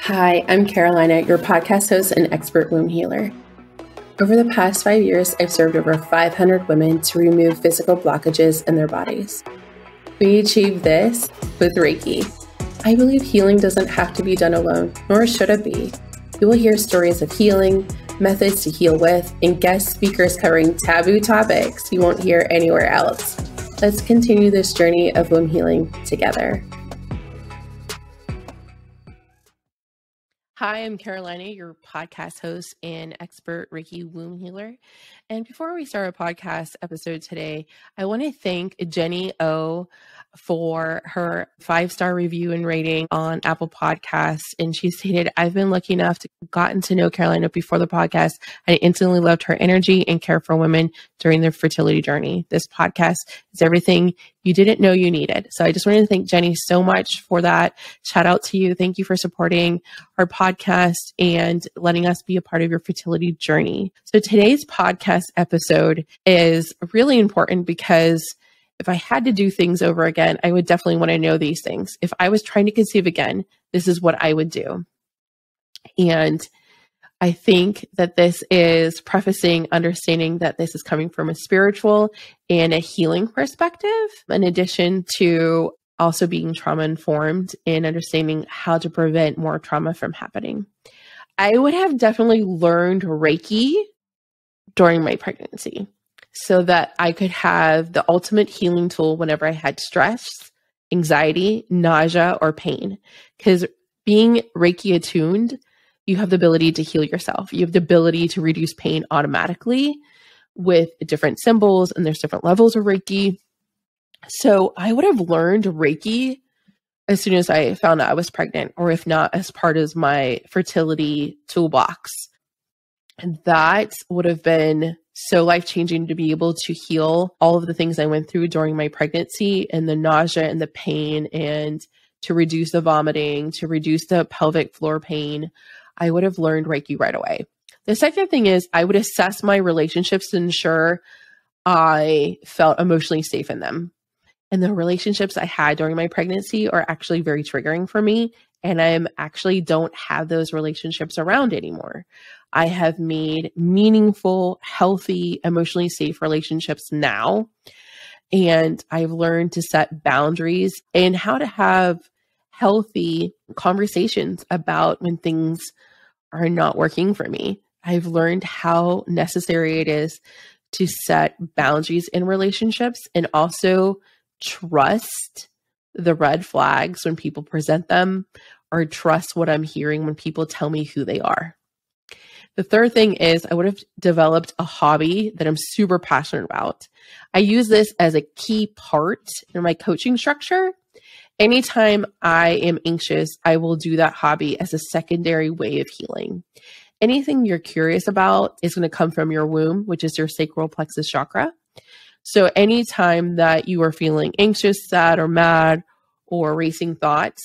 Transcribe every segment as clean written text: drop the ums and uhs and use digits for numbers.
Hi, I'm Carolina, your podcast host and expert womb healer. Over the past 5 years, I've served over 500 women to remove physical blockages in their bodies. We achieve this with Reiki. I believe healing doesn't have to be done alone, nor should it be. You will hear stories of healing, methods to heal with, and guest speakers covering taboo topics you won't hear anywhere else. Let's continue this journey of womb healing together. Hi, I'm Carolina, your podcast host and expert Reiki womb healer. And before we start our podcast episode today, I want to thank Jenny O for her 5-star review and rating on Apple Podcasts. And she stated, I've been lucky enough to gotten to know Carolina before the podcast. I instantly loved her energy and care for women during their fertility journey. This podcast is everything you didn't know you needed. So I just wanted to thank Jenny so much for that. Shout out to you. Thank you for supporting our podcast and letting us be a part of your fertility journey. So today's podcast episode is really important because if I had to do things over again, I would definitely want to know these things. If I was trying to conceive again, this is what I would do. And I think that this is prefacing understanding that this is coming from a spiritual and a healing perspective, in addition to also being trauma informed and understanding how to prevent more trauma from happening. I would have definitely learned Reiki during my pregnancy so that I could have the ultimate healing tool whenever I had stress, anxiety, nausea, or pain. Because being Reiki attuned, you have the ability to heal yourself. You have the ability to reduce pain automatically with different symbols, and there's different levels of Reiki. So I would have learned Reiki as soon as I found out I was pregnant, or if not, as part of my fertility toolbox. And that would have been so life-changing to be able to heal all of the things I went through during my pregnancy, and the nausea and the pain, and to reduce the vomiting, to reduce the pelvic floor pain. I would have learned Reiki right away. The second thing is I would assess my relationships to ensure I felt emotionally safe in them. And the relationships I had during my pregnancy are actually very triggering for me. And I actually don't have those relationships around anymore. I have made meaningful, healthy, emotionally safe relationships now. And I've learned to set boundaries and how to have healthy conversations about when things are not working for me. I've learned how necessary it is to set boundaries in relationships and also trust the red flags when people present them, or trust what I'm hearing when people tell me who they are. The third thing is I would have developed a hobby that I'm super passionate about. I use this as a key part in my coaching structure. Anytime I am anxious, I will do that hobby as a secondary way of healing. Anything you're curious about is going to come from your womb, which is your sacral plexus chakra. So anytime that you are feeling anxious, sad, or mad, or racing thoughts,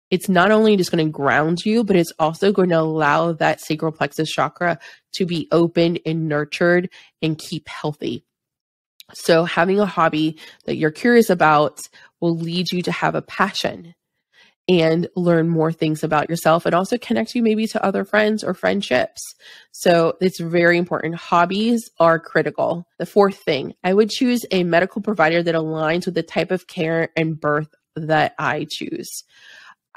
it's not only just going to ground you, but it's also going to allow that sacral plexus chakra to be open and nurtured and keep healthy. So having a hobby that you're curious about will lead you to have a passion and learn more things about yourself, and also connect you maybe to other friends or friendships. So it's very important. Hobbies are critical. The fourth thing, I would choose a medical provider that aligns with the type of care and birth that I choose.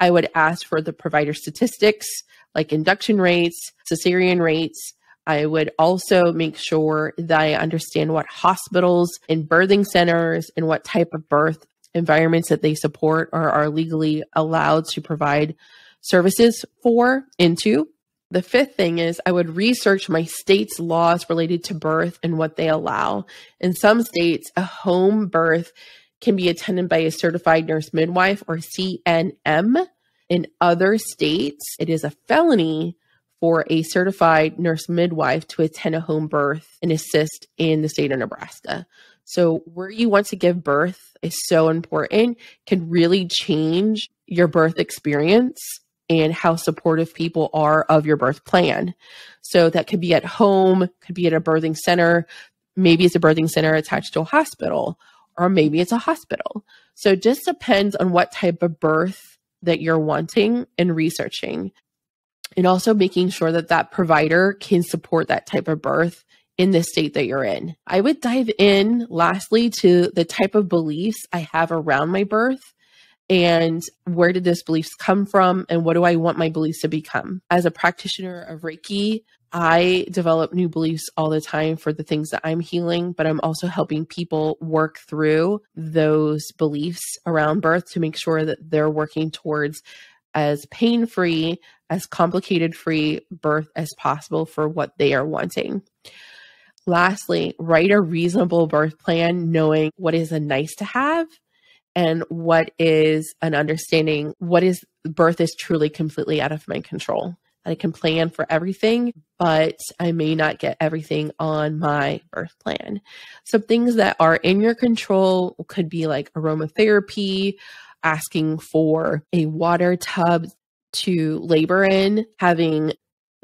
I would ask for the provider statistics like induction rates, cesarean rates. I would also make sure that I understand what hospitals and birthing centers and what type of birth environments that they support or are legally allowed to provide services into. The fifth thing is I would research my state's laws related to birth and what they allow. In some states, a home birth can be attended by a certified nurse midwife, or CNM. In other states, it is a felony for a certified nurse midwife to attend a home birth and assist in the state of Nebraska. So where you want to give birth is so important, can really change your birth experience and how supportive people are of your birth plan. So that could be at home, could be at a birthing center. Maybe it's a birthing center attached to a hospital, or maybe it's a hospital. So it just depends on what type of birth that you're wanting and researching. and also making sure that that provider can support that type of birth in the state that you're in. I would dive in lastly to the type of beliefs I have around my birth and where did those beliefs come from and what do I want my beliefs to become. As a practitioner of Reiki, I develop new beliefs all the time for the things that I'm healing, but I'm also helping people work through those beliefs around birth to make sure that they're working towards as pain-free, as complicated-free birth as possible for what they are wanting. Lastly, write a reasonable birth plan, knowing what is a nice to have and what is an understanding, what is birth is truly completely out of my control. I can plan for everything, but I may not get everything on my birth plan. Some things that are in your control could be like aromatherapy, asking for a water tub to labor in, having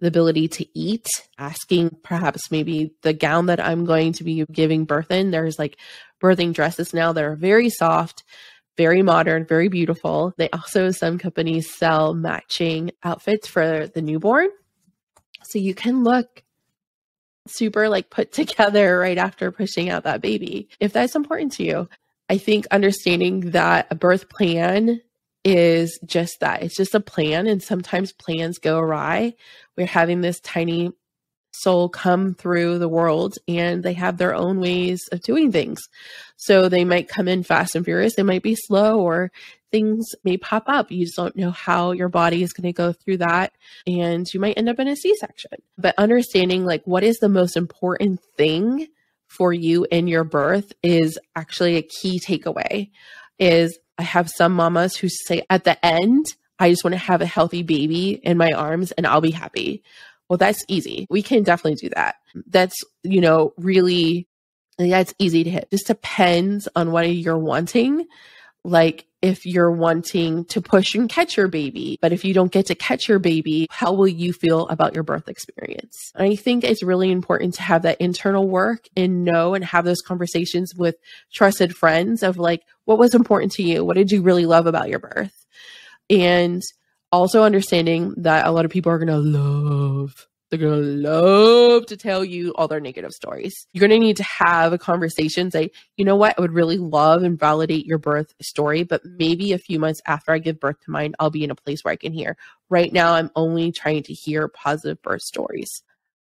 the ability to eat, asking perhaps maybe the gown that I'm going to be giving birth in. There's like birthing dresses now that are very soft, very modern, very beautiful. They also, some companies sell matching outfits for the newborn. So you can look super like put together right after pushing out that baby, if that's important to you. I think understanding that a birth plan is just that. It's just a plan. And sometimes plans go awry. We're having this tiny soul come through the world and they have their own ways of doing things. So they might come in fast and furious. They might be slow or things may pop up. You just don't know how your body is going to go through that. And you might end up in a C-section. But understanding like what is the most important thing for you in your birth is actually a key takeaway. Is I have some mamas who say at the end, I just want to have a healthy baby in my arms and I'll be happy. Well, that's easy. We can definitely do that. That's, really, that's easy to hit. Just depends on what you're wanting. Like if you're wanting to push and catch your baby, but if you don't get to catch your baby, how will you feel about your birth experience? And I think it's really important to have that internal work and know and have those conversations with trusted friends of like, what was important to you? What did you really love about your birth? And also understanding that a lot of people are going to love to tell you all their negative stories. You're going to need to have a conversation, say, you know what, I would really love and validate your birth story, but maybe a few months after I give birth to mine, I'll be in a place where I can hear. Right now, I'm only trying to hear positive birth stories.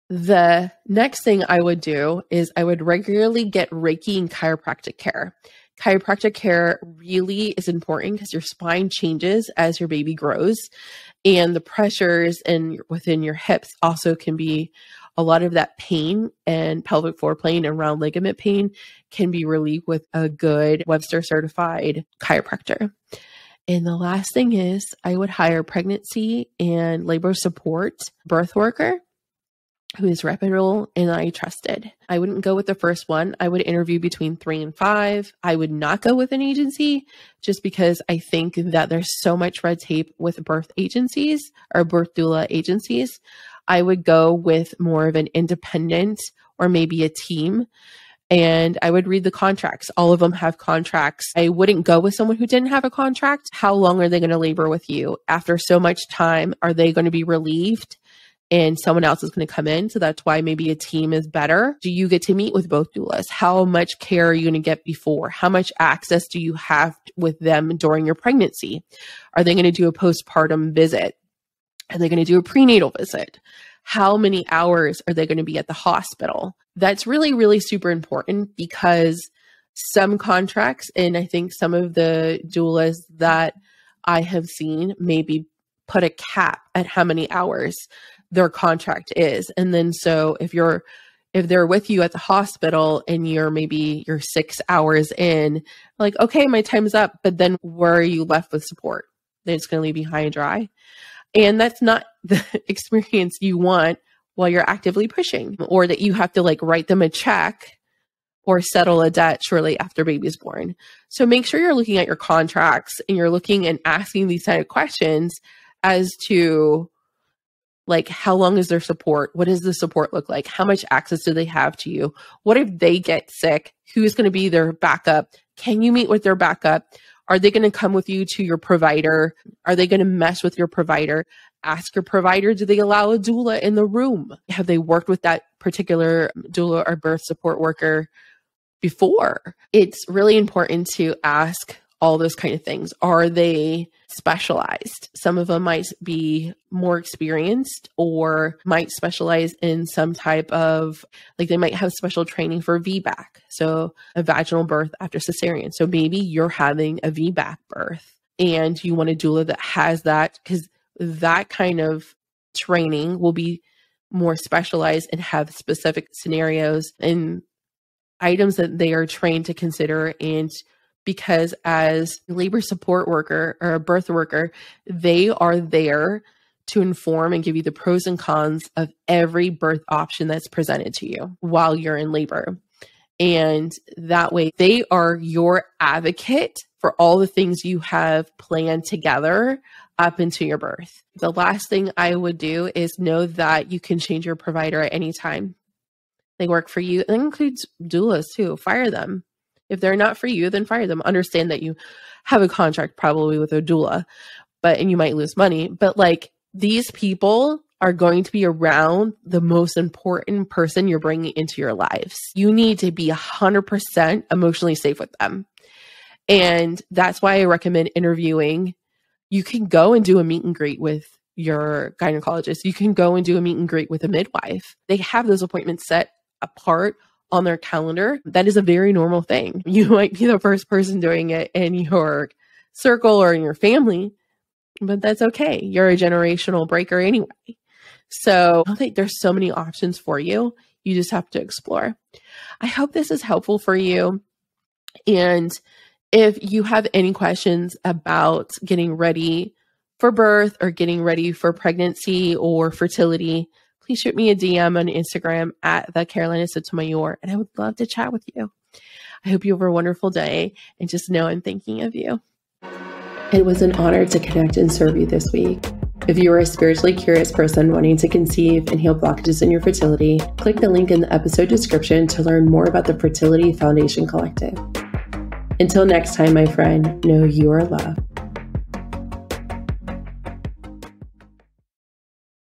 The next thing I would do is I would regularly get Reiki and chiropractic care. Chiropractic care really is important because your spine changes as your baby grows, and the pressures within your hips also can be a lot of that pain, and pelvic floor pain and round ligament pain can be relieved with a good Webster certified chiropractor. And the last thing is I would hire pregnancy and labor support birth worker who is reputable and I trusted. I wouldn't go with the first one. I would interview between 3 and 5. I would not go with an agency just because I think that there's so much red tape with birth agencies or birth doula agencies. I would go with more of an independent or maybe a team. And I would read the contracts. All of them have contracts. I wouldn't go with someone who didn't have a contract. How long are they going to labor with you? After so much time, are they going to be relieved? And someone else is going to come in. So that's why maybe a team is better. Do you get to meet with both doulas? How much care are you going to get before? How much access do you have with them during your pregnancy? Are they going to do a postpartum visit? Are they going to do a prenatal visit? How many hours are they going to be at the hospital? That's really, really super important because some contracts, and I think some of the doulas that I have seen maybe put a cap at how many hours their contract is. And then so if they're with you at the hospital and you're 6 hours in, like, okay, my time's up, but then where are you left with support? They're just going to leave you high and dry. And that's not the experience you want while you're actively pushing, or that you have to like write them a check or settle a debt shortly after baby's born. So make sure you're looking at your contracts and you're looking and asking these kind of questions as to like, how long is their support? What does the support look like? How much access do they have to you? What if they get sick? Who's going to be their backup? Can you meet with their backup? Are they going to come with you to your provider? Are they going to mess with your provider? Ask your provider, do they allow a doula in the room? Have they worked with that particular doula or birth support worker before? It's really important to ask all those kind of things. Are they specialized? Some of them might be more experienced or might specialize in some type of, like they might have special training for VBAC, so a vaginal birth after cesarean. So maybe you're having a VBAC birth and you want a doula that has that, because that kind of training will be more specialized and have specific scenarios and items that they are trained to consider. And because as a labor support worker or a birth worker, they are there to inform and give you the pros and cons of every birth option that's presented to you while you're in labor. And that way they are your advocate for all the things you have planned together up into your birth. The last thing I would do is know that you can change your provider at any time. They work for you. That includes doulas too. Fire them. If they're not for you, then fire them. Understand that you have a contract probably with a doula, and you might lose money. But like, these people are going to be around the most important person you're bringing into your lives. You need to be 100% emotionally safe with them. And that's why I recommend interviewing. You can go and do a meet and greet with your gynecologist. You can go and do a meet and greet with a midwife. They have those appointments set apart on their calendar. That is a very normal thing. You might be the first person doing it in your circle or in your family, but that's okay. You're a generational breaker anyway. So I think there's so many options for you. You just have to explore. I hope this is helpful for you. And if you have any questions about getting ready for birth or getting ready for pregnancy or fertility, please shoot me a DM on Instagram at the Carolina Sotomayor, and I would love to chat with you. I hope you have a wonderful day, and just know I'm thinking of you. It was an honor to connect and serve you this week. If you are a spiritually curious person wanting to conceive and heal blockages in your fertility, click the link in the episode description to learn more about the Fertility Foundation Collective. Until next time, my friend, know you are loved.